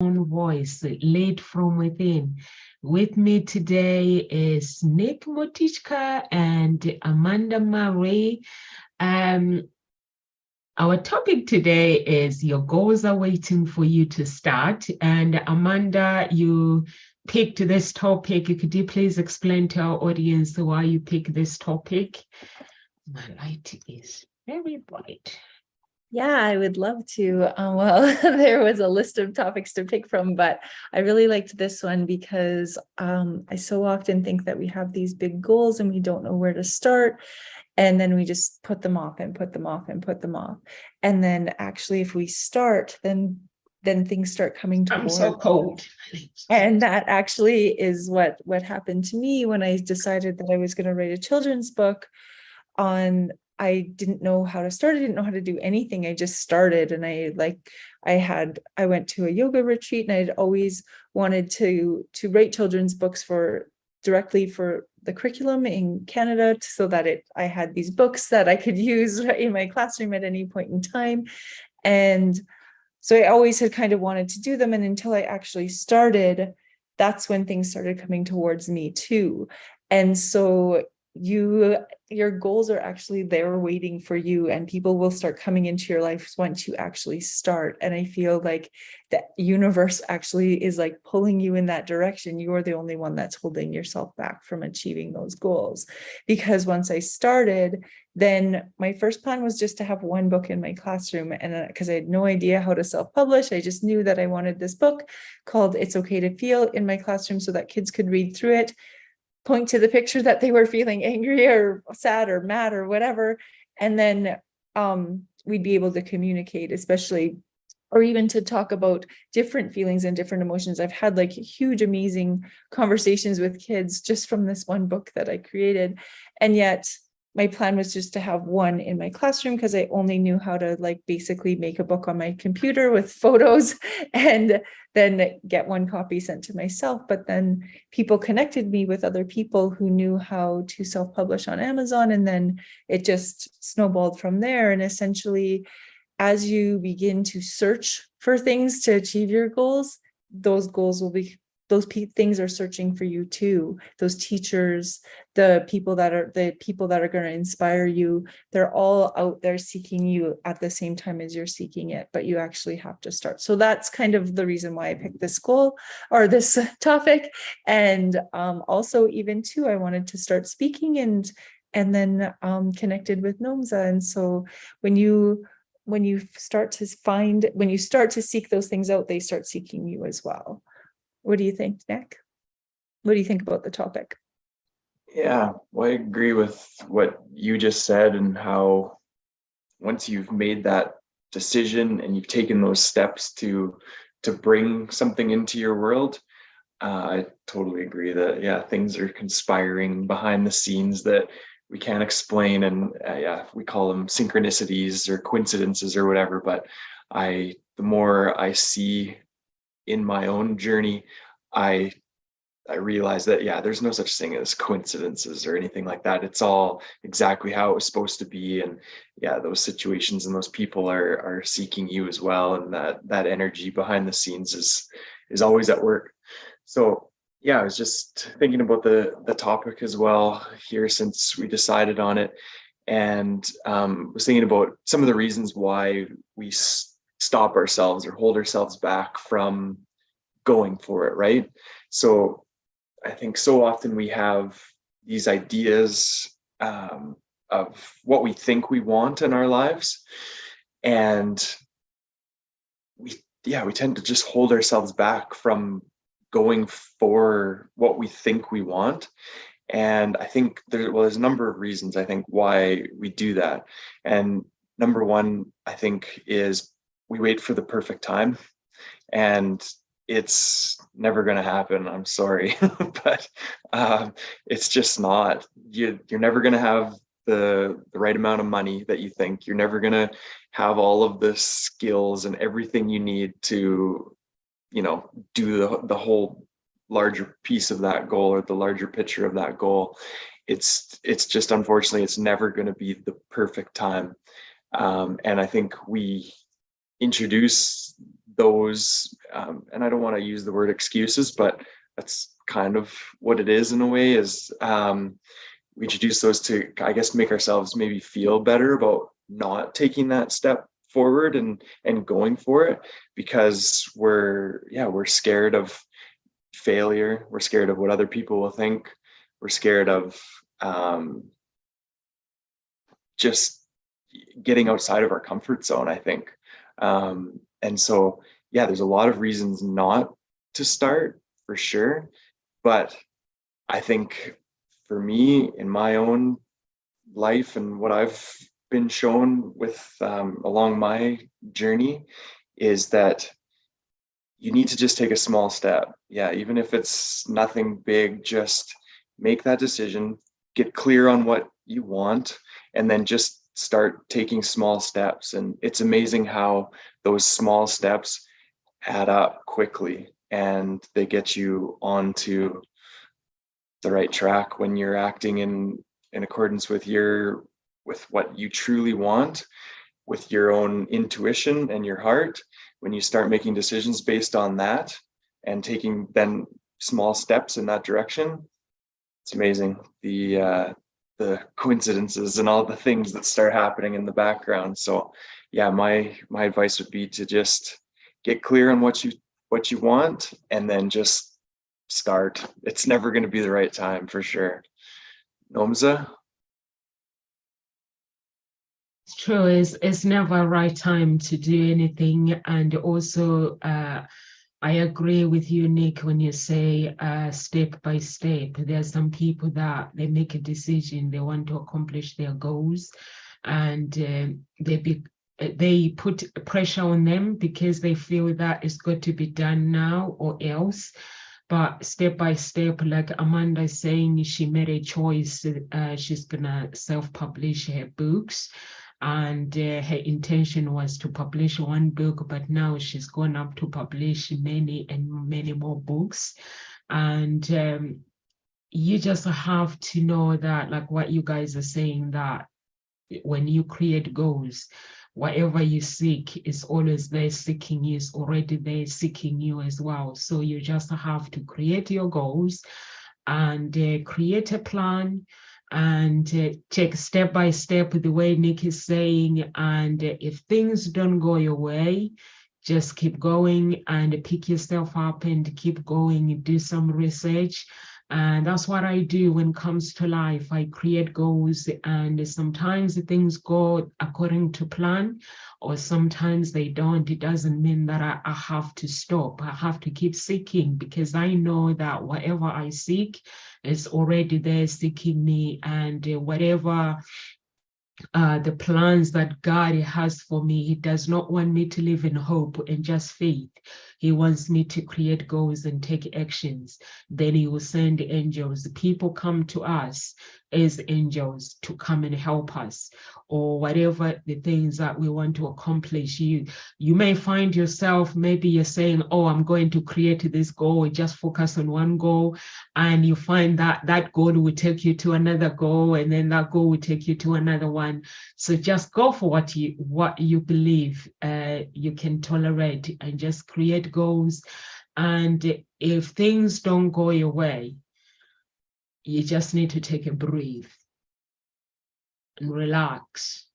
Own voice led from within. With me today is Nick Motichka and Amanda Murray. Our topic today is your goals are waiting for you to start. And Amanda, you picked this topic. Could you please explain to our audience why you picked this topic? My light is very bright. Yeah, I would love to. Well, there was a list of topics to pick from, but I really liked this one because I so often think that we have these big goals and we don't know where to start. And then we just put them off and put them off and put them off. And then actually, if we start, then things start coming towards. I'm so cold. And that actually is what happened to me when I decided that I was going to write a children's book on. I didn't know how to start. I didn't know how to do anything. I just started, and I went to a yoga retreat, and I'd always wanted to write children's books directly for the curriculum in Canada, so that I had these books that I could use in my classroom at any point in time. And so I always had kind of wanted to do them. And until I actually started, that's when things started coming towards me too. And so your goals are actually there waiting for you, and people will start coming into your life once you actually start. And I feel like the universe actually is like pulling you in that direction. You are the only one that's holding yourself back from achieving those goals. Because once I started, then my first plan was just to have one book in my classroom. And because I had no idea how to self-publish, I just knew that I wanted this book called It's Okay to Feel in my classroom so that kids could read through it, point to the picture that they were feeling angry or sad or mad or whatever, and then we'd be able to communicate, especially, or even to talk about different feelings and different emotions. I've had like huge, amazing conversations with kids just from this one book that I created. And yet my plan was just to have one in my classroom, because I only knew how to like basically make a book on my computer with photos and then get one copy sent to myself. But then people connected me with other people who knew how to self-publish on Amazon, and then it just snowballed from there. And essentially, as you begin to search for things to achieve your goals, those things are searching for you too. Those teachers, the people that are going to inspire you, they're all out there seeking you at the same time as you're seeking it, but you actually have to start. So that's kind of the reason why I picked this goal or this topic. And also even too, I wanted to start speaking and then connected with Nomza. And so when you start to seek those things out, they start seeking you as well. What do you think, Nick? What do you think about the topic? Yeah, well, I agree with what you just said, and how once you've made that decision and you've taken those steps to bring something into your world, I totally agree that, yeah, things are conspiring behind the scenes that we can't explain. And yeah, we call them synchronicities or coincidences or whatever. But the more I see in my own journey, I realized that, yeah, there's no such thing as coincidences or anything like that. It's all exactly how it was supposed to be. And yeah, those situations and those people are seeking you as well. And that energy behind the scenes is always at work. So yeah, I was just thinking about the topic as well here since we decided on it, and was thinking about some of the reasons why we stop ourselves or hold ourselves back from going for it, right? So I think so often we have these ideas of what we think we want in our lives, and we tend to just hold ourselves back from going for what we think we want. And I think there's a number of reasons, I think, why we do that. And number one, I think, is we wait for the perfect time, and it's never going to happen. I'm sorry, but it's just not. You're never going to have the right amount of money that you think. You're never going to have all of the skills and everything you need to, do the whole larger piece of that goal, or the larger picture of that goal. It's just, unfortunately, it's never going to be the perfect time. And I think we introduce those, and I don't want to use the word excuses, but that's kind of what it is in a way, is we introduce those to, I guess, make ourselves maybe feel better about not taking that step forward and going for it, because we're scared of failure. We're scared of what other people will think. We're scared of just getting outside of our comfort zone, I think. And so, yeah, there's a lot of reasons not to start, for sure. But I think for me, in my own life and what I've been shown with along my journey, is that you need to just take a small step. Yeah, even if it's nothing big, just make that decision, get clear on what you want, and then just start taking small steps. And it's amazing how those small steps add up quickly, and they get you onto the right track when you're acting in accordance with what you truly want, with your own intuition and your heart. When you start making decisions based on that and taking then small steps in that direction, it's amazing the coincidences and all the things that start happening in the background. So yeah, my advice would be to just get clear on what you want, and then just start. It's never going to be the right time, for sure. Nomza? It's true. It's never a right time to do anything. And also, I agree with you, Nick, when you say step by step. There are some people that they make a decision, they want to accomplish their goals, and they put pressure on them because they feel that it's got to be done now or else. But step by step, like Amanda is saying, she made a choice. She's gonna self-publish her books, and her intention was to publish one book, but now she's gone up to publish many and many more books. And you just have to know that, like what you guys are saying, that when you create goals, whatever you seek is always there seeking you, is already there seeking you as well. So you just have to create your goals and create a plan, and take step by step the way Nick is saying. And if things don't go your way, just keep going and pick yourself up and keep going, do some research. And that's what I do when it comes to life. I create goals, and sometimes things go according to plan, or sometimes they don't. It doesn't mean that I have to stop. I have to keep seeking, because I know that whatever I seek is already there seeking me. And whatever the plans that God has for me, He does not want me to live in hope and just faith. He wants me to create goals and take actions. Then He will send angels. People come to us as angels to come and help us, or whatever the things that we want to accomplish. You may find yourself, maybe you're saying, oh, I'm going to create this goal, just focus on one goal, and you find that that goal will take you to another goal, and then that goal will take you to another one. So just go for what you believe you can tolerate, and just create goals. And if things don't go your way, you just need to take a breath and relax,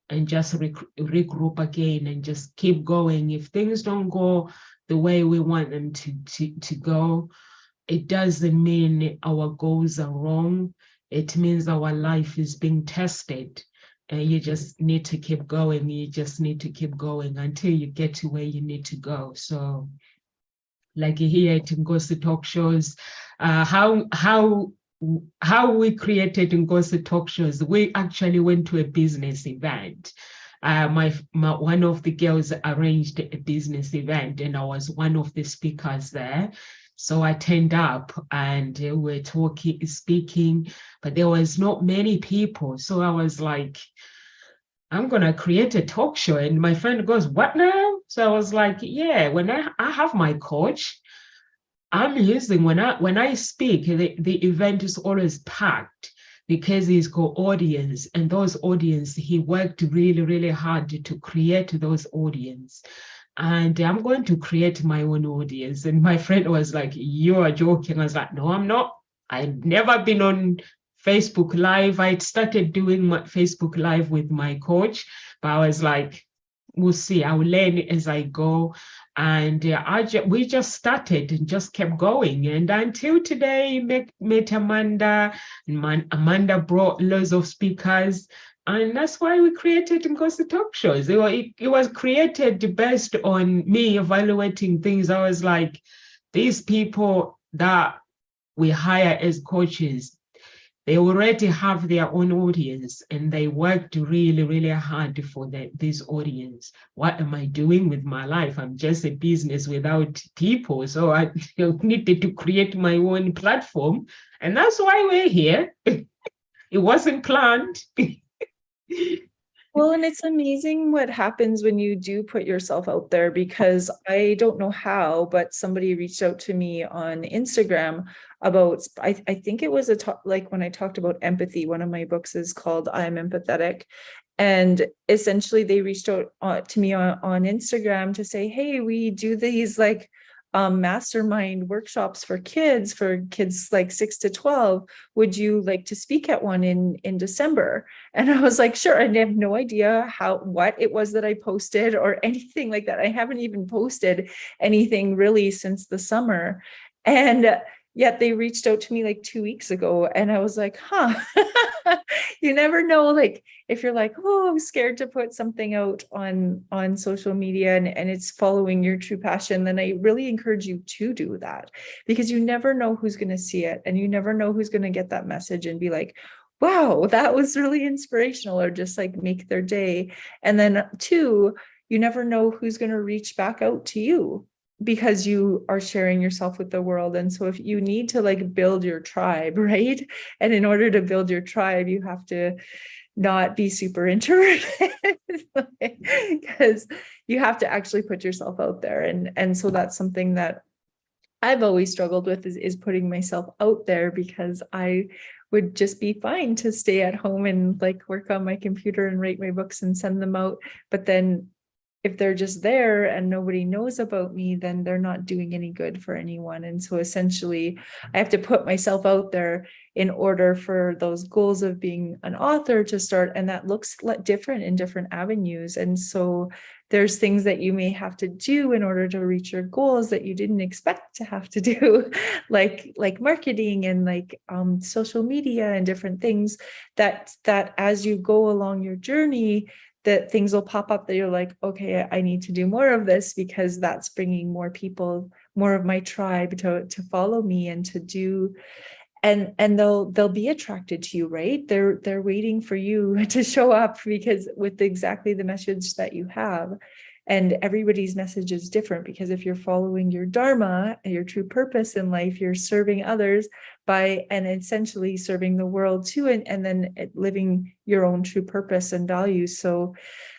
and just regroup again, and just keep going. If things don't go the way we want them to go, it doesn't mean our goals are wrong. It means our life is being tested, and you just need to keep going. You just need to keep going until you get to where you need to go. So, like here at Ngozi Talk Shows, how we created Ngozi Talk Shows, we actually went to a business event. One of the girls arranged a business event, and I was one of the speakers there. So I turned up, and we're speaking, but there was not many people. So I was like, I'm gonna create a talk show. And my friend goes, what now? So I was like, yeah, when I have my coach, I'm using, when I speak, the event is always packed, because he's got audience, and those audience, he worked really, really hard to create those audience. and I'm going to create my own audience. And my friend was like, you are joking. I was like, no, I'm not. I'd never been on Facebook Live. I'd started doing my Facebook Live with my coach, but I was like, we'll see. I'll learn as I go. And we just started and just kept going. And until today, met Amanda. Amanda brought loads of speakers. And that's why we created Ngozi Talk Shows. It was created based on me evaluating things. I was like, these people that we hire as coaches, they already have their own audience and they worked really, really hard for this audience. What am I doing with my life? I'm just a business without people. So I needed to create my own platform. And that's why we're here. It wasn't planned. Well, and it's amazing what happens when you do put yourself out there, because I don't know how, but somebody reached out to me on Instagram about, I think it was like when I talked about empathy, one of my books is called I'm Empathetic. And essentially they reached out to me on Instagram to say, hey, we do these like mastermind workshops for kids like 6 to 12. Would you like to speak at one in December? And I was like, sure. I have no idea what it was that I posted or anything like that. I haven't even posted anything really since the summer. And yet they reached out to me like 2 weeks ago. And I was like, you never know, like if you're like, oh, I'm scared to put something out on social media and it's following your true passion, then I really encourage you to do that, because you never know who's going to see it and you never know who's going to get that message and be like, wow, that was really inspirational, or just like make their day. And then 2, you never know who's going to reach back out to you, because you are sharing yourself with the world. And so if you need to like build your tribe, right? And in order to build your tribe, you have to not be super introverted, because you have to actually put yourself out there. And so that's something that I've always struggled with is putting myself out there, because I would just be fine to stay at home and like work on my computer and write my books and send them out. But then if they're just there and nobody knows about me, then they're not doing any good for anyone. And so essentially I have to put myself out there in order for those goals of being an author to start. And that looks different in different avenues. And so there's things that you may have to do in order to reach your goals that you didn't expect to have to do, like marketing and like social media and different things that as you go along your journey, that things will pop up that you're like, okay, I need to do more of this, because that's bringing more people, more of my tribe to follow me and to do, and they'll be attracted to you, right? They're waiting for you to show up, because with exactly the message that you have. And everybody's message is different, because if you're following your dharma, your true purpose in life, you're serving others and essentially serving the world too, and then living your own true purpose and values. So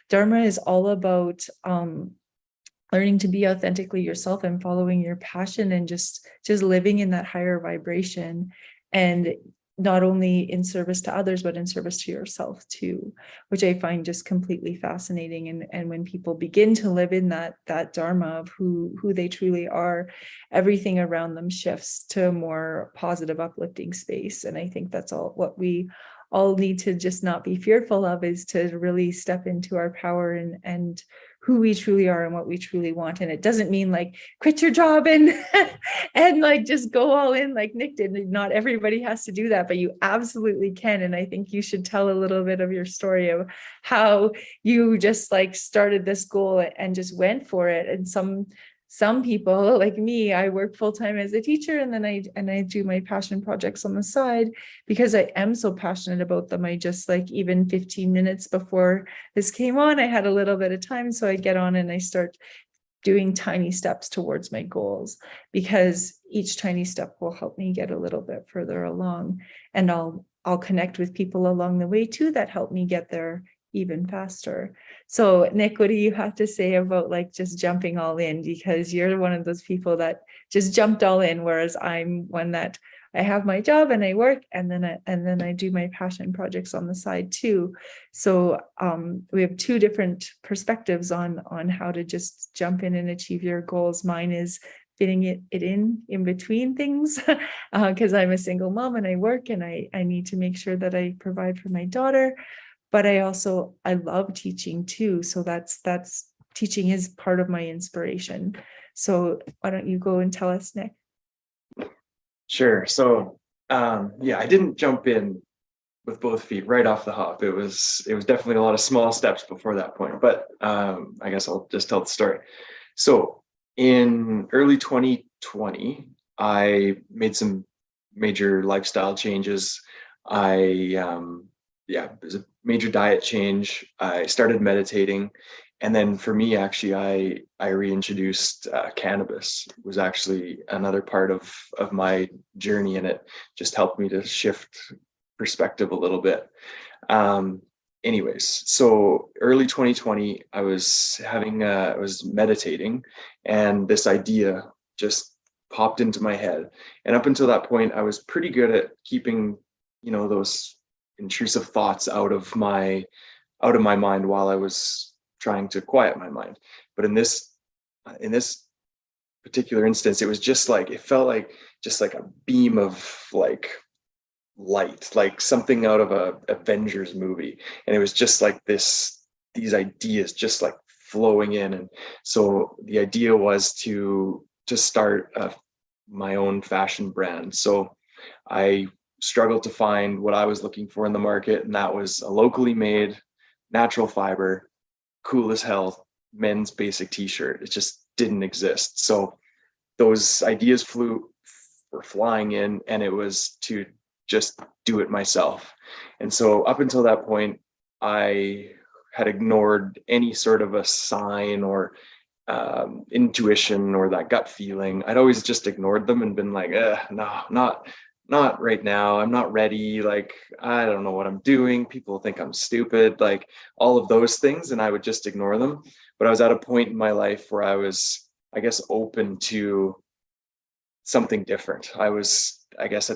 dharma is all about learning to be authentically yourself and following your passion and just living in that higher vibration, and not only in service to others, but in service to yourself too, which I find just completely fascinating. And when people begin to live in that dharma of who they truly are, everything around them shifts to a more positive, uplifting space. And I think that's all what we all need to just not be fearful of, is to really step into our power and who we truly are and what we truly want. And it doesn't mean like quit your job and and like just go all in like Nick did. Not everybody has to do that, but you absolutely can. And I think you should tell a little bit of your story of how you just like started this goal and just went for it. And some people like me, I work full-time as a teacher, and then I do my passion projects on the side because I am so passionate about them. I just like, even 15 minutes before this came on, I had a little bit of time, so I get on and I start doing tiny steps towards my goals, because each tiny step will help me get a little bit further along, and I'll connect with people along the way too that help me get there even faster. So Nick, what do you have to say about like just jumping all in? Because you're one of those people that just jumped all in, whereas I'm one that I have my job and I work, and then I do my passion projects on the side too. So we have two different perspectives on how to just jump in and achieve your goals. Mine is fitting it in between things, because I'm a single mom and I work, and I need to make sure that I provide for my daughter. But I love teaching too. So that's teaching is part of my inspiration. So why don't you go and tell us, Nick? Sure. So yeah, I didn't jump in with both feet right off the hop. It was definitely a lot of small steps before that point. But I guess I'll just tell the story. So in early 2020, I made some major lifestyle changes. Yeah, it was a major diet change. I started meditating. And then for me, actually, I reintroduced cannabis. It was actually another part of my journey, and it just helped me to shift perspective a little bit. Anyways, so early 2020, I was meditating, and this idea just popped into my head. And up until that point, I was pretty good at keeping, those intrusive thoughts out of my mind while I was trying to quiet my mind. But in this particular instance, it felt like just like a beam of like light, like something out of a Avengers movie. And it was just like these ideas just like flowing in. And so the idea was to start my own fashion brand. So I struggled to find what I was looking for in the market, and that was a locally made, natural fiber, cool as hell men's basic t-shirt. It just didn't exist. So those ideas were flying in, and it was to just do it myself. And so up until that point, I had ignored any sort of a sign or intuition or that gut feeling. I'd always just ignored them and been like, no, not right now. I'm not ready. Like, I don't know what I'm doing. People think I'm stupid, like all of those things. And I would just ignore them. But I was at a point in my life where I was, I guess, open to something different. I was, I guess,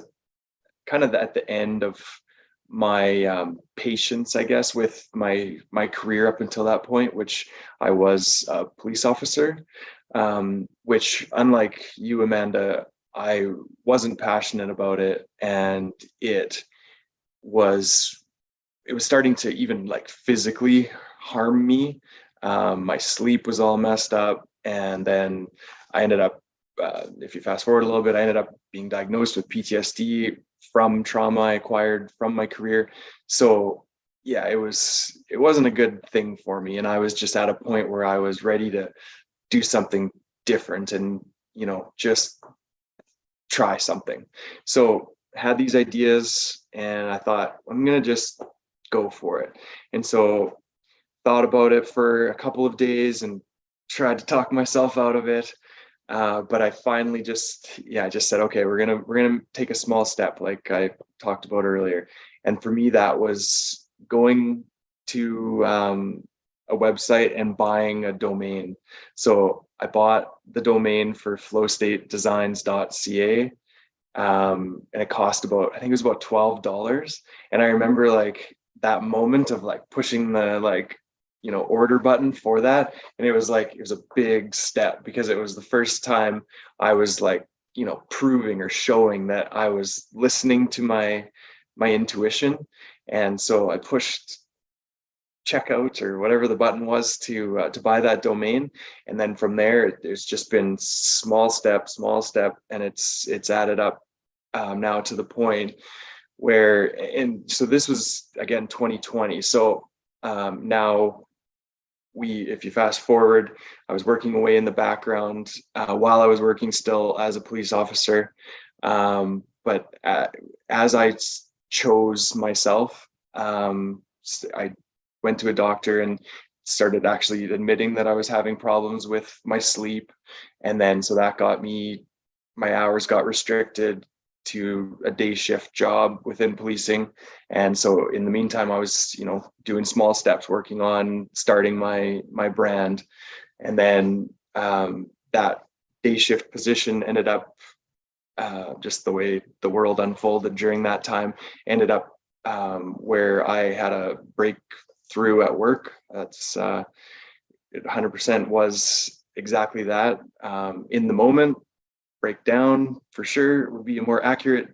kind of at the end of my patience, I guess, with my career up until that point, which I was a police officer, which, unlike you, Amanda, I wasn't passionate about it, and it was starting to even like physically harm me. My sleep was all messed up, and then I ended up, if you fast forward a little bit, I ended up being diagnosed with PTSD from trauma I acquired from my career. So yeah, it wasn't a good thing for me, and I was just at a point where I was ready to do something different and just try something. So had these ideas, and I thought, I'm gonna just go for it. And so thought about it for a couple of days and tried to talk myself out of it. But I finally just said, okay, we're gonna take a small step, like I talked about earlier. And for me, that was going to a website and buying a domain. So I bought the domain for flowstatedesigns.ca. And it cost I think it was about $12. And I remember like that moment of like pushing the order button for that. And it was a big step, because it was the first time I was like, proving or showing that I was listening to my intuition. And so I pushed checkout or whatever the button was to buy that domain. And then from there, there's just been small step, and it's added up now to the point where, and so this was again 2020. So now if you fast forward, I was working away in the background while I was working still as a police officer. But as I chose myself, I went to a doctor and started actually admitting that I was having problems with my sleep. And then, so that got my hours got restricted to a day shift job within policing. And so in the meantime, I was, doing small steps, working on starting my brand. And then that day shift position ended up just the way the world unfolded during that time, ended up where I had a breakthrough at work. That's it 100% was exactly that. In the moment, breakdown for sure would be a more accurate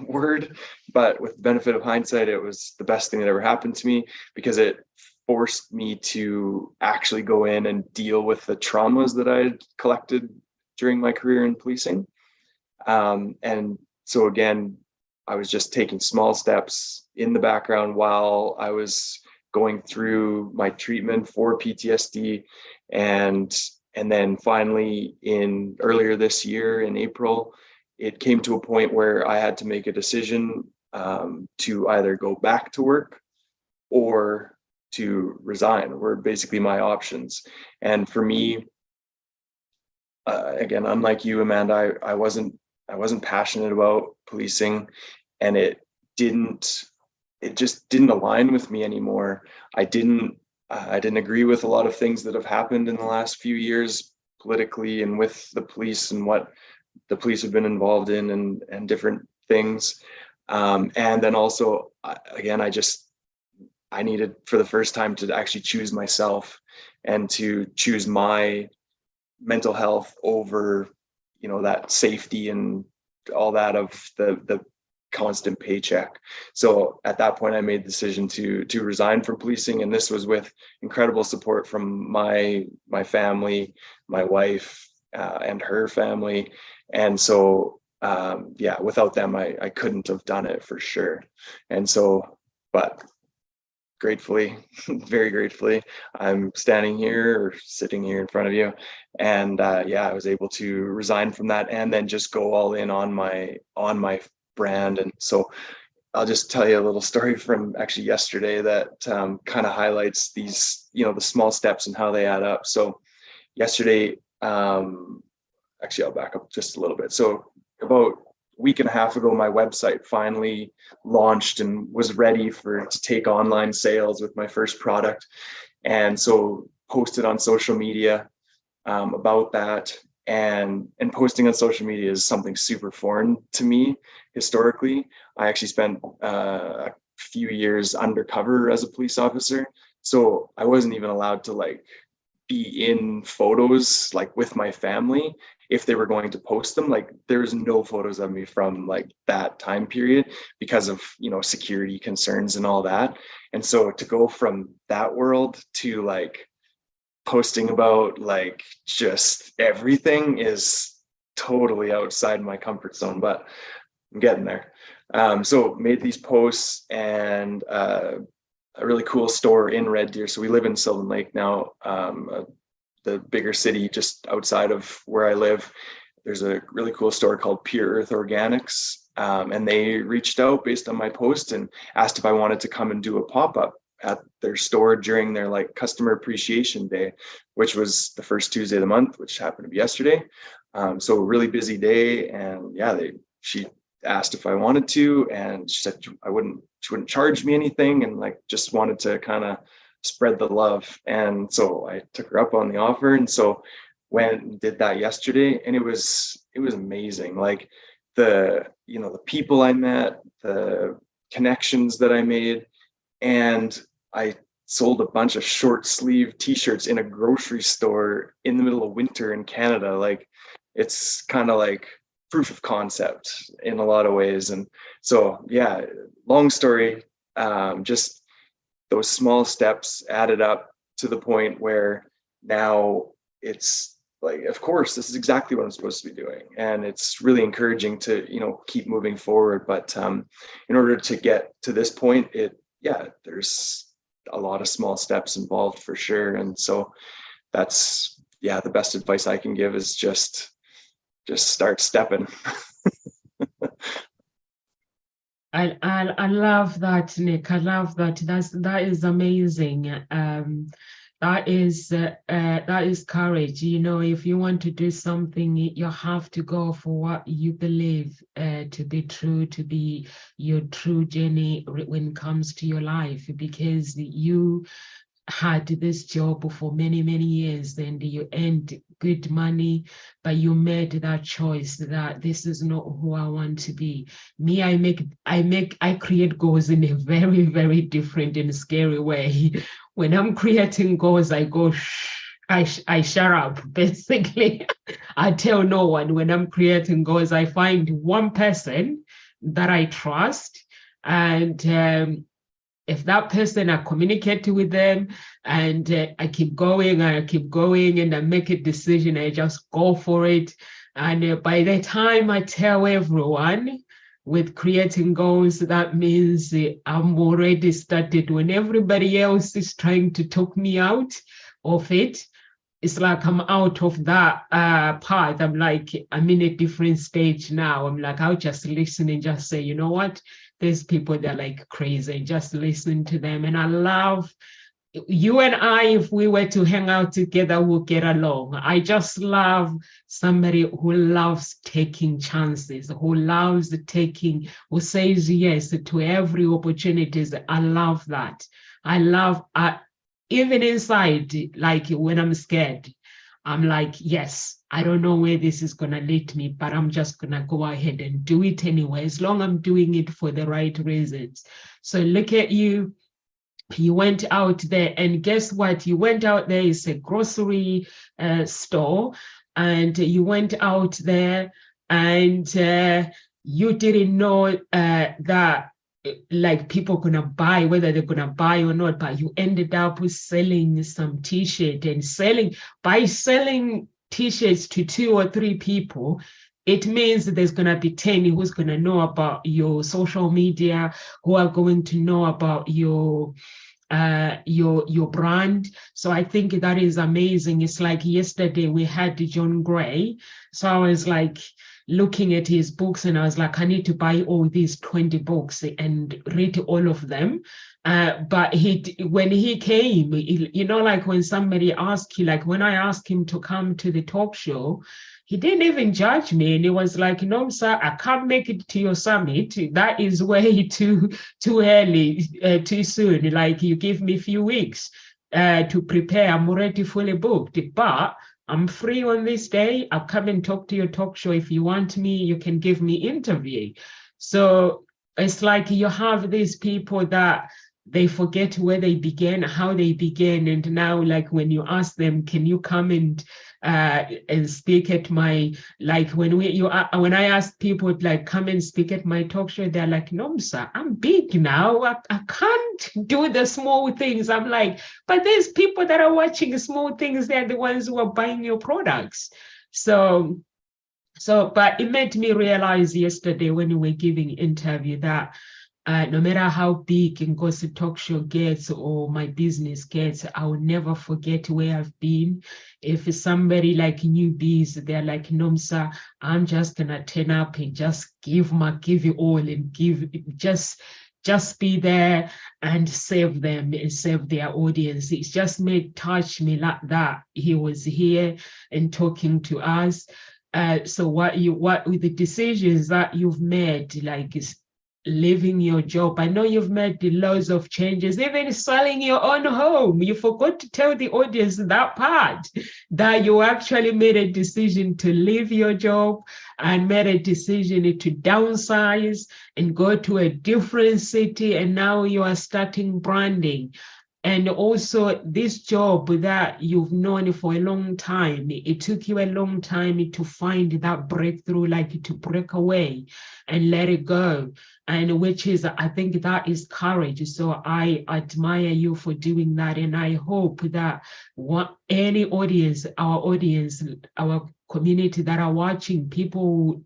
word, but with the benefit of hindsight, it was the best thing that ever happened to me, because it forced me to actually go in and deal with the traumas that I had collected during my career in policing. And so again, I was just taking small steps in the background while I was going through my treatment for PTSD. And then finally, in earlier this year in April, it came to a point where I had to make a decision to either go back to work or to resign, were basically my options. And for me, again, unlike you, Amanda, I wasn't passionate about policing, and it just didn't align with me anymore. I didn't agree with a lot of things that have happened in the last few years politically and with the police and what the police have been involved in and different things. And then also, again, I needed for the first time to actually choose myself and to choose my mental health over, that safety and all that of the constant paycheck. So at that point, I made the decision to resign from policing, and this was with incredible support from my family, my wife, and her family. And so, without them, I couldn't have done it for sure. And so, but gratefully, very gratefully, I'm standing here or sitting here in front of you. And I was able to resign from that and then just go all in on my brand. And so I'll just tell you a little story from actually yesterday that kind of highlights these, the small steps and how they add up. So yesterday, actually, I'll back up just a little bit. So about a week and a half ago, my website finally launched and was ready to take online sales with my first product. And so posted on social media about that. And posting on social media is something super foreign to me historically. I actually spent a few years undercover as a police officer. So I wasn't even allowed to be in photos with my family if they were going to post them. There's no photos of me from that time period because of security concerns and all that. And so to go from that world to posting about just everything is totally outside my comfort zone, but I'm getting there. So made these posts, and a really cool store in Red Deer. So we live in Sylvan Lake now, the bigger city just outside of where I live. There's a really cool store called Pure Earth Organics. And they reached out based on my post and asked if I wanted to come and do a pop-up at their store during their customer appreciation day, which was the first Tuesday of the month, which happened to be yesterday. So a really busy day. And she asked if I wanted to, and she said she wouldn't charge me anything, and just wanted to kind of spread the love. And so I took her up on the offer. And so went and did that yesterday, and it was amazing. The people I met, the connections that I made, and I sold a bunch of short sleeve t-shirts in a grocery store in the middle of winter in Canada. It's kind of proof of concept in a lot of ways. And so, long story, just those small steps added up to the point where now it's of course, this is exactly what I'm supposed to be doing. And it's really encouraging to, keep moving forward. But in order to get to this point, there's a lot of small steps involved for sure. And so that's, the best advice I can give is just start stepping. I love that, Nick. I love that. That is amazing. That is courage. If you want to do something, you have to go for what you believe to be true, to be your true journey when it comes to your life, because you had this job for many, many years and you earned good money, but you made that choice that this is not who I want to be. Me, I create goals in a very, very different and scary way. When I'm creating goals, I go, I shut up, basically. I tell no one when I'm creating goals. I find one person that I trust, and if that person, I communicate with them, and I keep going and I make a decision, I just go for it. And by the time I tell everyone with creating goals, that means I'm already started. When everybody else is trying to talk me out of it, it's like I'm out of that path. I'm like, I'm in a different stage now. I'm like, I'll just listen and just say, you know what? There's people that are like crazy, just listen to them. And I love you and I, if we were to hang out together, we'll get along. I just love somebody who loves taking chances, who says yes to every opportunities. I love that. I love, even inside, like when I'm scared, I'm like, yes, I don't know where this is going to lead me, but I'm just going to go ahead and do it anyway, as long as I'm doing it for the right reasons. So look at you. You went out there, and guess what? You went out there, it's a grocery store, and you went out there and you didn't know that like people gonna buy, whether they're gonna buy or not, but you ended up with selling some t-shirt and selling t-shirts to 2 or 3 people. It means that there's gonna be 10 who's gonna know about your social media, who are going to know about your brand. So I think that is amazing. It's like yesterday we had John Gray. So I was like looking at his books and I was like, I need to buy all these 20 books and read all of them. But when he came, you know, like when somebody asks you, like when I asked him to come to the talk show, he didn't even judge me. And he was like, no, sir, I can't make it to your summit. That is way too early, too soon. Like you give me a few weeks to prepare. I'm already fully booked, but I'm free on this day. I'll come and talk to your talk show. If you want me, you can give me interview. So it's like you have these people that they forget where they began, how they began. And now, like when you ask them, can you come and speak at my, like when I ask people like come and speak at my talk show, they're like, no, sir, I'm big now. I can't do the small things. I'm like, but there's people that are watching small things. They're the ones who are buying your products. So, but it made me realize yesterday when we were giving interview that no matter how big Ngozi Talk Show gets or my business gets, I will never forget where I've been. If somebody like newbies, they're like, Nomsa, I'm just gonna turn up and just give you all and just be there and save them and save their audience. It's just touch me like that. He was here and talking to us. So what with the decisions that you've made, like leaving your job. I know you've made loads of changes, even selling your own home. You forgot to tell the audience that part, that you actually made a decision to leave your job and made a decision to downsize and go to a different city. And now you are starting branding. And also this job that you've known for a long time, it took you a long time to find that breakthrough, like to break away and let it go. And which is, I think that is courage. So I admire you for doing that. And I hope that any audience, our community that are watching, people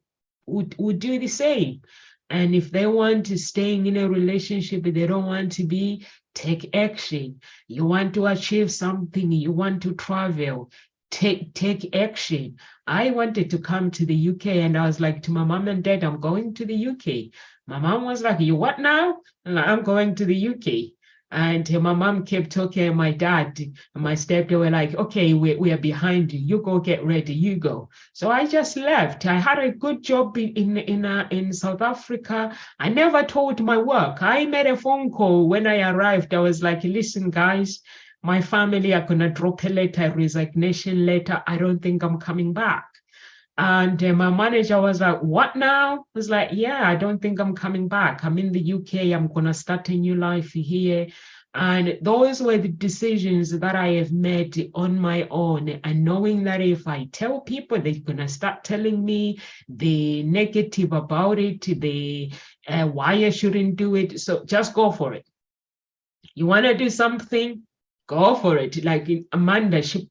would do the same. And if they want to stay in a relationship, they don't want to be, take action. You want to achieve something, you want to travel, take action. I wanted to come to the UK and I was like to my mom and dad, I'm going to the UK. My mom was like, you what now? I'm going to the UK. And my mom kept talking, and my dad and my stepdad were like, okay, we are behind you. You go get ready, you go. So I just left. I had a good job in South Africa. I never told my work. I made a phone call when I arrived. I was like, listen, guys, My family are going to drop a letter, a resignation letter. I don't think I'm coming back. And my manager was like, what now? I was like, yeah, I don't think I'm coming back. I'm in the UK. I'm going to start a new life here. And those were the decisions that I have made on my own. And knowing that if I tell people, they're going to start telling me the negative about it, the why I shouldn't do it. So just go for it. You want to do something, go for it. Like Amanda, she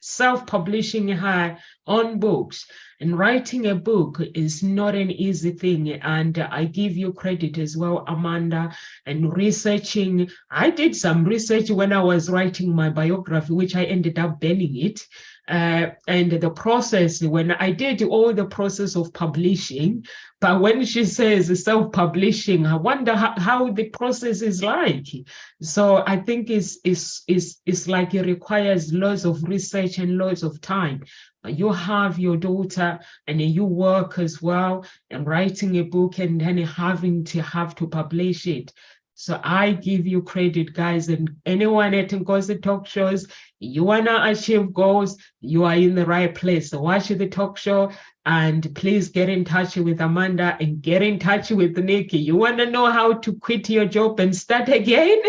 self-publishing her own books, and writing a book is not an easy thing. And I give you credit as well, Amanda, and researching. I did some research when I was writing my biography, which I ended up burning it. And the process, when I did all the process of publishing, but when she says self-publishing, I wonder how the process is like. So I think it's like it requires lots of research and lots of time. But you have your daughter and you work as well and writing a book and then having to publish it. So I give you credit, guys, and anyone at Nkosi Talk Shows, you want to achieve goals, you are in the right place. So watch the talk show and please get in touch with Amanda and get in touch with Nikki. You want to know how to quit your job and start again?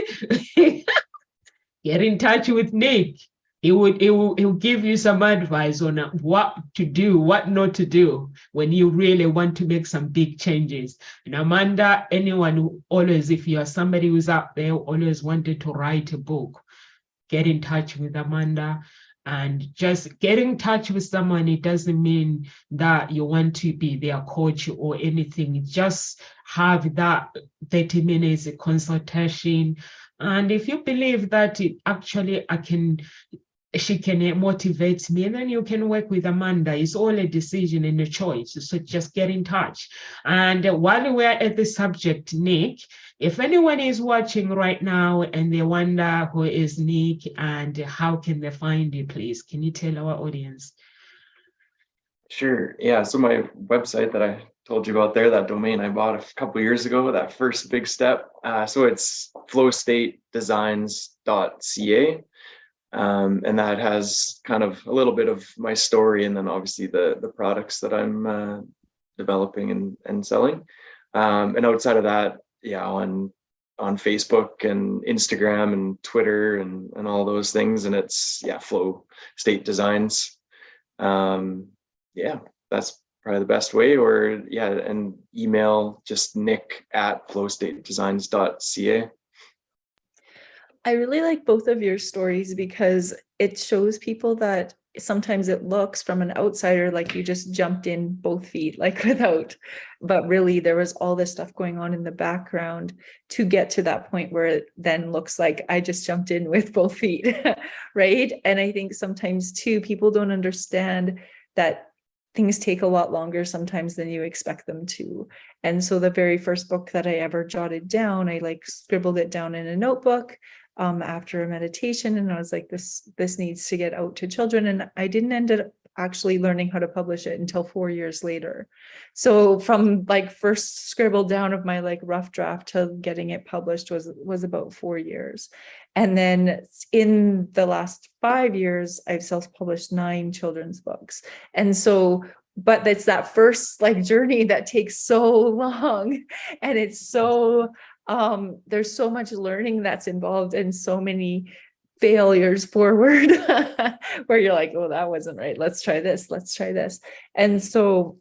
Get in touch with Nick. He'll give you some advice on what to do, what not to do when you really want to make some big changes. And Amanda, anyone who always, if you are somebody who's out there, always wanted to write a book, get in touch with Amanda. And just get in touch with someone, it doesn't mean that you want to be their coach or anything. Just have that 30 minutes consultation. And if you believe that she can motivate me, and then you can work with Amanda. It's all a decision and a choice. So just get in touch. And while we're at the subject, Nick, if anyone is watching right now and they wonder who is Nick and how can they find you, please, can you tell our audience? Sure. Yeah. So my website that I told you about there, that domain I bought a couple of years ago, that first big step. So it's flowstatedesigns.ca. And that has kind of a little bit of my story, and then obviously the products that I'm developing and selling. And outside of that, yeah, on Facebook and Instagram and Twitter and all those things. And it's, yeah, Flow State Designs. Yeah, that's probably the best way. Or yeah, and email just nick@flowstatedesigns.ca. I really like both of your stories because it shows people that sometimes it looks from an outsider like you just jumped in both feet, like without, but really there was all this stuff going on in the background to get to that point where it then looks like I just jumped in with both feet, right? And I think sometimes too, people don't understand that things take a lot longer sometimes than you expect them to. And so the very first book that I ever jotted down, I like scribbled it down in a notebook after a meditation, and I was like, this needs to get out to children. And I didn't end up actually learning how to publish it until 4 years later. So from like first scribbled down of my like rough draft to getting it published was about 4 years. And then in the last 5 years, I've self-published 9 children's books. And so, but it's that first like journey that takes so long, and it's so there's so much learning that's involved and so many failures forward where you're like, oh, that wasn't right, let's try this. And so,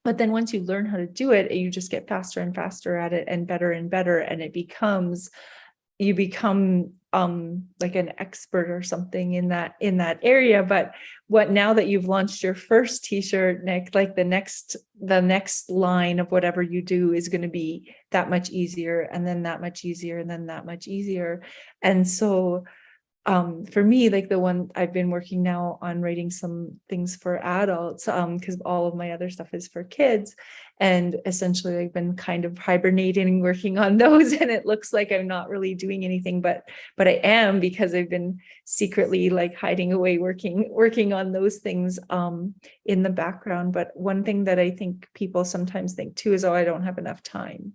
but then once you learn how to do it, you just get faster and faster at it and better, and it becomes, you become like an expert or something in that area. But what, now that you've launched your first t-shirt, Nick, like the next line of whatever you do is going to be that much easier, and then that much easier, and then that much easier. And so for me, like the one I've been working now on writing some things for adults, because all of my other stuff is for kids, and essentially I've been kind of hibernating, working on those, and it looks like I'm not really doing anything, but I am, because I've been secretly like hiding away, working on those things in the background. But one thing that I think people sometimes think too is, oh, I don't have enough time.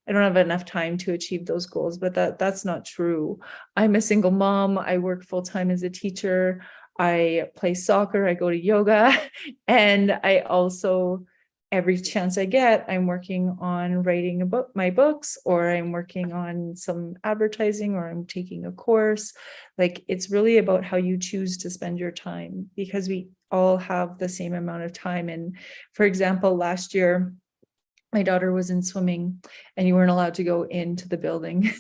I don't have enough time to achieve those goals, but that's not true. I'm a single mom. I work full time as a teacher. I play soccer. I go to yoga. And I also, every chance I get, I'm working on writing my books, or I'm working on some advertising, or I'm taking a course. Like, it's really about how you choose to spend your time, because we all have the same amount of time. And for example, last year, my daughter was in swimming and you weren't allowed to go into the building,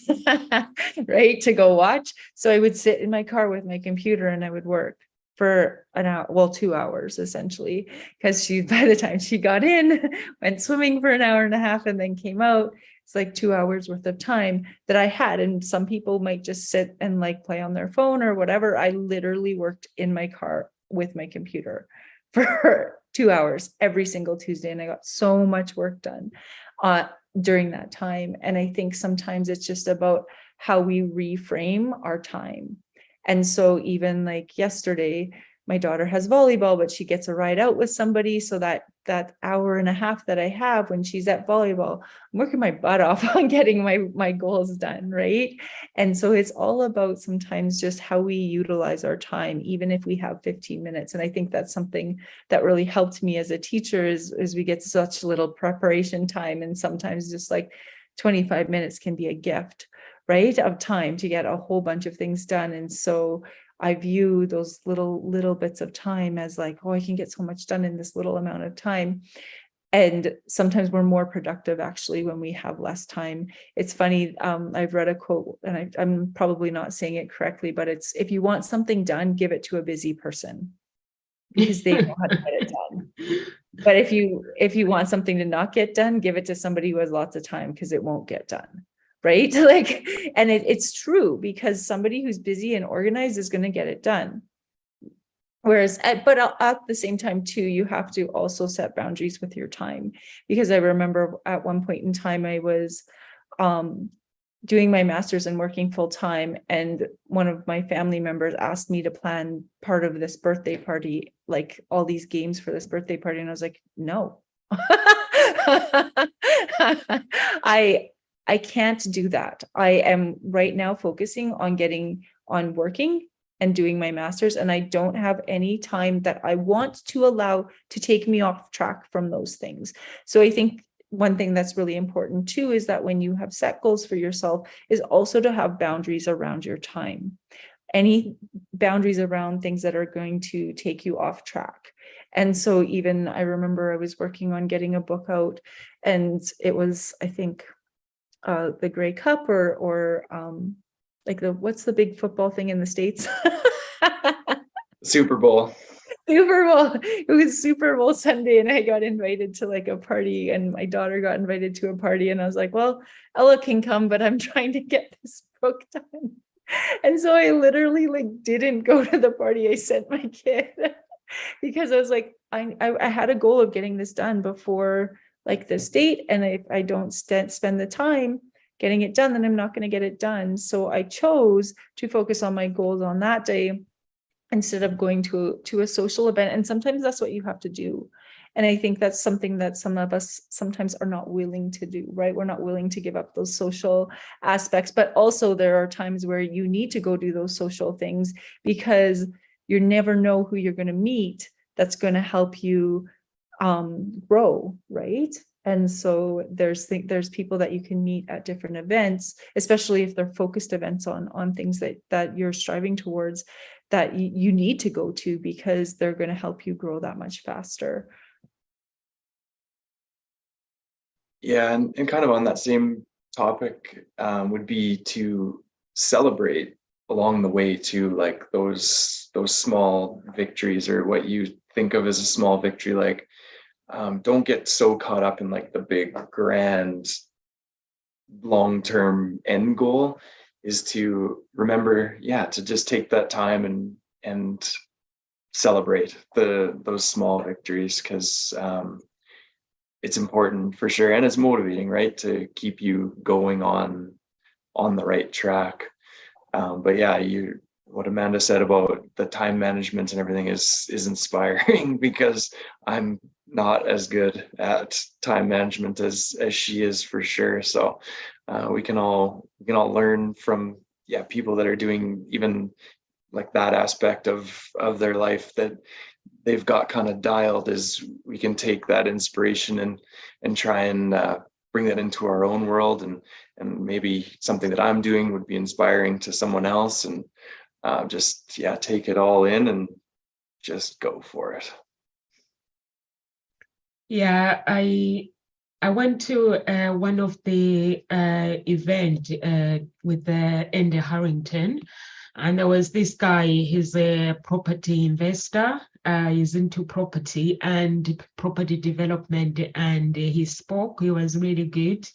right, to go watch. So I would sit in my car with my computer and I would work for an hour, well, 2 hours essentially, because by the time she got in, went swimming for an hour and a half and then came out, it's like 2 hours worth of time that I had. And some people might just sit and like play on their phone or whatever. I literally worked in my car with my computer for 2 hours every single Tuesday. And I got so much work done during that time. And I think sometimes it's just about how we reframe our time. And so even like yesterday, my daughter has volleyball, but she gets a ride out with somebody. So that hour and a half that I have when she's at volleyball, I'm working my butt off on getting my goals done, right? And so it's all about sometimes just how we utilize our time, even if we have 15 minutes. And I think that's something that really helped me as a teacher is we get such little preparation time. And sometimes just like 25 minutes can be a gift, right, of time to get a whole bunch of things done. And so I view those little bits of time as like, oh, I can get so much done in this little amount of time. And sometimes we're more productive actually when we have less time. It's funny, I've read a quote, and I'm probably not saying it correctly, but it's, if you want something done, give it to a busy person, because they know how to get it done. But if you want something to not get done, give it to somebody who has lots of time, because it won't get done. Right? Like, and it's true, because somebody who's busy and organized is going to get it done. Whereas, but at the same time too, you have to also set boundaries with your time, because I remember at one point in time, I was doing my master's and working full time. And one of my family members asked me to plan part of this birthday party, like all these games for this birthday party. And I was like, no, I can't do that. I am right now focusing on working and doing my master's, and I don't have any time that I want to allow to take me off track from those things. So I think one thing that's really important too is that when you have set goals for yourself is also to have boundaries around your time. Any boundaries around things that are going to take you off track. And so even I remember I was working on getting a book out, and it was, I think, the Grey Cup or like what's the big football thing in the States? Super Bowl. Super Bowl. It was Super Bowl Sunday, and I got invited to like a party, and my daughter got invited to a party, and I was like, well, Ella can come, but I'm trying to get this book done. And so I literally like didn't go to the party. I sent my kid because I was like, I had a goal of getting this done before like this date, and if I don't spend the time getting it done, then I'm not going to get it done. So I chose to focus on my goals on that day instead of going to a social event. And sometimes that's what you have to do. And I think that's something that some of us sometimes are not willing to do, right? We're not willing to give up those social aspects, but also there are times where you need to go do those social things, because you never know who you're going to meet that's going to help you grow, right? And so there's people that you can meet at different events, especially if they're focused events on things that you're striving towards, that you need to go to, because they're going to help you grow that much faster. Yeah, and kind of on that same topic would be to celebrate along the way too, like those small victories, or what you think of as a small victory. Like, don't get so caught up in like the big grand long-term end goal. Is to remember, to just take that time and celebrate those small victories, because it's important for sure, and it's motivating, right, to keep you going on the right track. But yeah, what Amanda said about the time management and everything is inspiring, because I'm not as good at time management as she is, for sure. So we can all learn from people that are doing even like that aspect of their life that they've got kind of dialed. Is we can take that inspiration and try and bring that into our own world, and maybe something that I'm doing would be inspiring to someone else, and just take it all in and just go for it. Yeah, I went to one of the event with Andy Harrington, and there was this guy. He's a property investor. He's into property and property development, and he spoke. He was really good,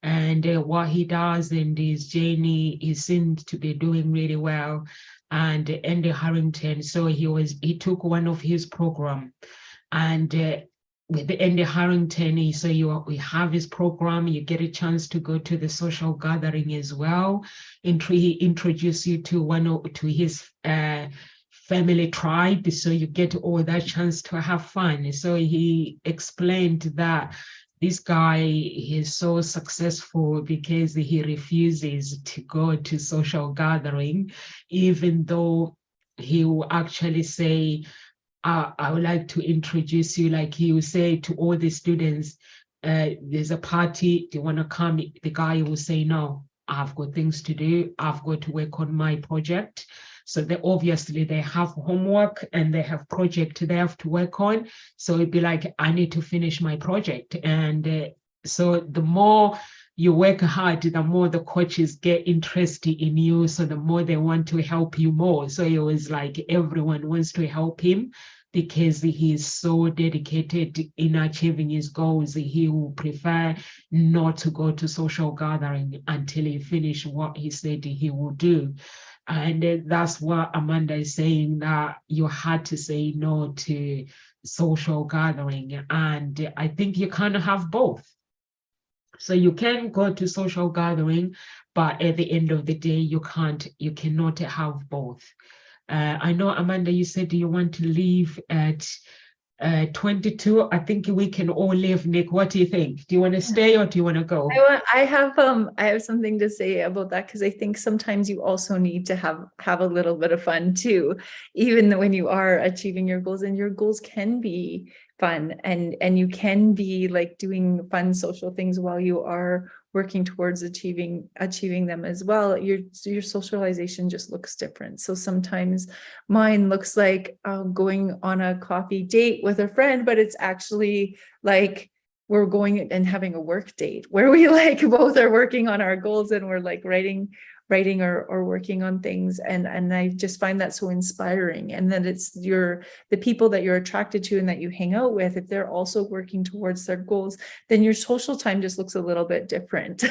and what he does and his journey, he seemed to be doing really well. And Andy Harrington, so he took one of his program, and with Andy Harrington, so we have his program, you get a chance to go to the social gathering as well. He introduced you to his family tribe, so you get all that chance to have fun. So he explained that this guy is so successful because he refuses to go to social gathering, even though he will actually say, I would like to introduce you, like he will say to all the students, there's a party, do you want to come? The guy will say, no, I've got things to do. I've got to work on my project. So they have homework and they have project they have to work on. So it'd be like, I need to finish my project. And so the more you work hard, the more the coaches get interested in you. So the more they want to help you more. So it was like everyone wants to help him because he is so dedicated in achieving his goals. He will prefer not to go to social gathering until he finishes what he said he will do. And that's what Amanda is saying, that you had to say no to social gathering. And I think you kind of have both. So you can go to social gathering, but at the end of the day, you cannot have both. I know, Amanda, you said you want to leave at 22. I think we can all leave. Nick, what do you think? Do you want to stay or do you want to go? I have something to say about that, because I think sometimes you also need to have a little bit of fun too, even when you are achieving your goals, and your goals can be fun, and you can be like doing fun social things while you are working towards achieving them as well. Your socialization just looks different. So sometimes mine looks like going on a coffee date with a friend, but it's actually like we're going and having a work date where we like both are working on our goals and we're like writing or working on things. And I just find that so inspiring. And then it's the people that you're attracted to and that you hang out with, if they're also working towards their goals, then your social time just looks a little bit different,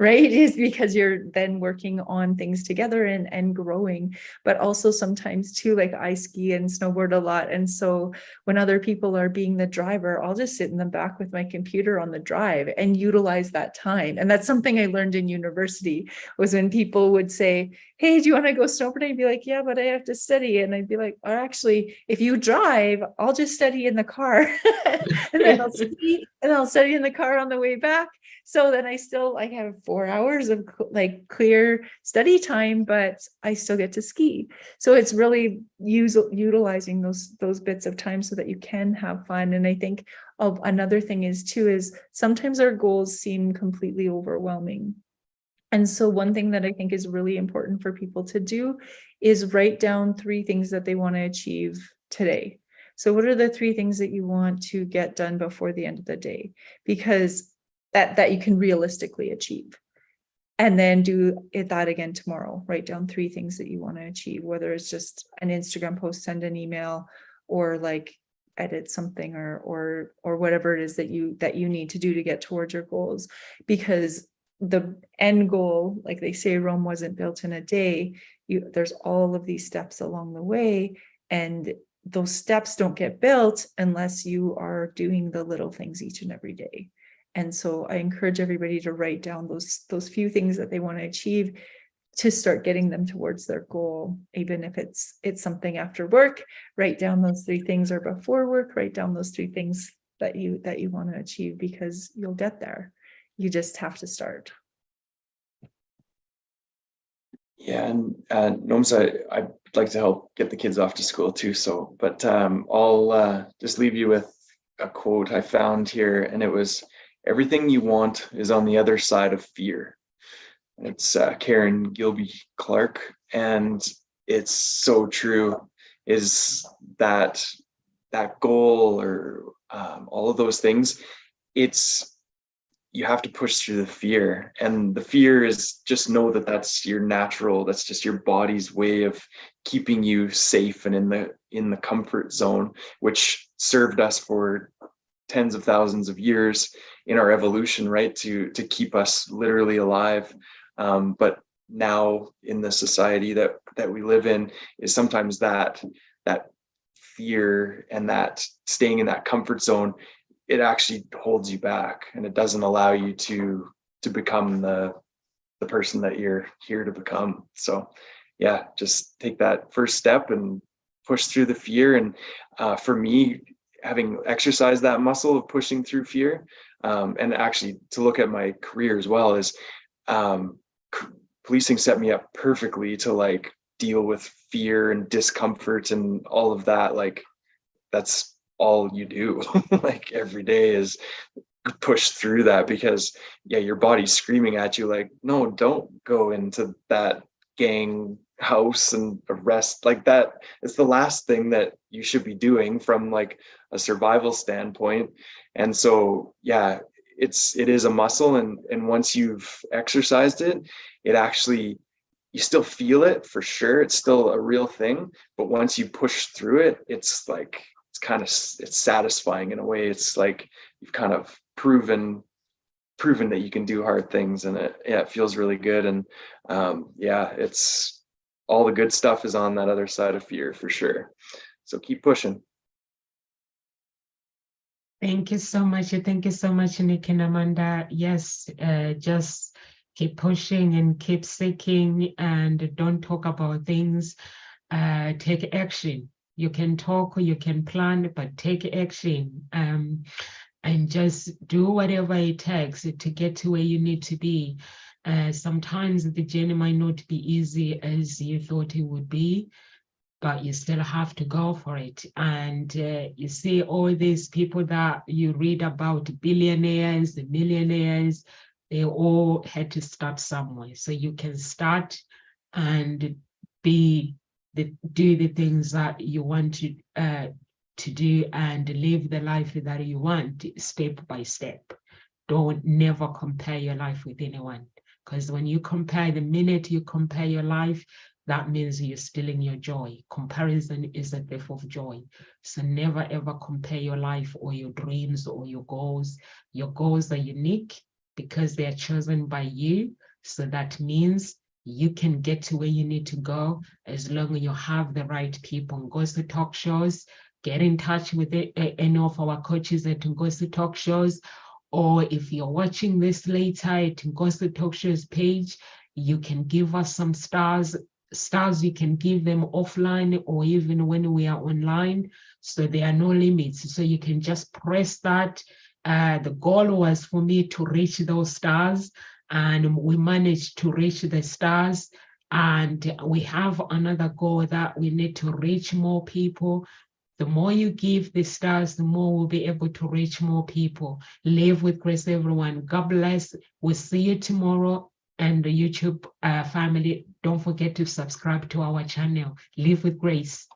right? Is because you're then working on things together and growing. But also sometimes too, like I ski and snowboard a lot. And so when other people are being the driver, I'll just sit in the back with my computer on the drive and utilize that time. And that's something I learned in university, was when people would say, hey, do you want to go snowboarding? I'd be like, yeah, but I have to study. And I'd be like, or actually, if you drive, I'll just study in the car. And then I'll ski and I'll study in the car on the way back. So then I still like have 4 hours of like clear study time, but I still get to ski. So it's really utilizing those bits of time so that you can have fun. And I think another thing is sometimes our goals seem completely overwhelming. And so one thing that I think is really important for people to do is write down 3 things that they want to achieve today. So what are the 3 things that you want to get done before the end of the day? Because that you can realistically achieve. And then do that again tomorrow. Write down 3 things that you want to achieve, whether it's just an Instagram post, send an email, or like edit something or whatever it is that you need to do to get towards your goals. Because the end goal, like they say, Rome wasn't built in a day. There's all of these steps along the way, and those steps don't get built unless you are doing the little things each and every day. And so I encourage everybody to write down those few things that they want to achieve to start getting them towards their goal. Even if it's something after work, write down those 3 things, or before work, write down those 3 things that you want to achieve, because you'll get there. You just have to start. Yeah, and Gnomes, I'd like to help get the kids off to school too. So, but I'll just leave you with a quote I found here, and it was, "Everything you want is on the other side of fear." And it's Karen Gilby Clark, and it's so true. Is that goal or all of those things? You have to push through the fear, and the fear is just know that that's your natural, that's just your body's way of keeping you safe and in the comfort zone, which served us for tens of thousands of years in our evolution, right, to keep us literally alive. But now in the society that we live in, is sometimes that fear and that staying in that comfort zone, it actually holds you back, and it doesn't allow you to become the person that you're here to become. So yeah, just take that first step and push through the fear. And for me, having exercised that muscle of pushing through fear, and actually to look at my career as well, is policing set me up perfectly to like deal with fear and discomfort and all of that. Like, that's all you do like every day, is push through that, because yeah, your body's screaming at you like, no, don't go into that gang house and arrest. Like, that is the last thing that you should be doing from like a survival standpoint. And so yeah, it is a muscle, and once you've exercised it, it actually, you still feel it for sure, it's still a real thing, but once you push through it, it's like, it's satisfying in a way. It's like you've kind of proven that you can do hard things, and it feels really good. And yeah, it's all the good stuff is on that other side of fear for sure. So keep pushing. Thank you so much. Thank you so much, Nick and Amanda. Yes, just keep pushing and keep seeking, and don't talk about things. Take action. You can talk or you can plan, but take action, and just do whatever it takes to get to where you need to be. Sometimes the journey might not be easy as you thought it would be, but you still have to go for it. And you see all these people that you read about, billionaires, the millionaires, they all had to start somewhere. So you can start and do the things that you want to do, and live the life that you want step by step. Don't never compare your life with anyone, because when you compare, the minute you compare your life, that means you're stealing your joy. Comparison is a thief of joy. So never ever compare your life or your dreams or your goals. Your goals are unique because they are chosen by you. So that means you can get to where you need to go as long as you have the right people. Ngosi Talk Shows, get in touch with any of our coaches at Ngosi Talk Shows, or if you're watching this later at Ngosi Talk Shows page, you can give us some stars. Stars you can give them offline or even when we are online. So there are no limits. So you can just press that. The goal was for me to reach those stars, and we managed to reach the stars. And we have another goal that we need to reach more people. The more you give the stars, the more we'll be able to reach more people. Live with grace, everyone. God bless. We'll see you tomorrow. And the YouTube family, don't forget to subscribe to our channel. Live with grace.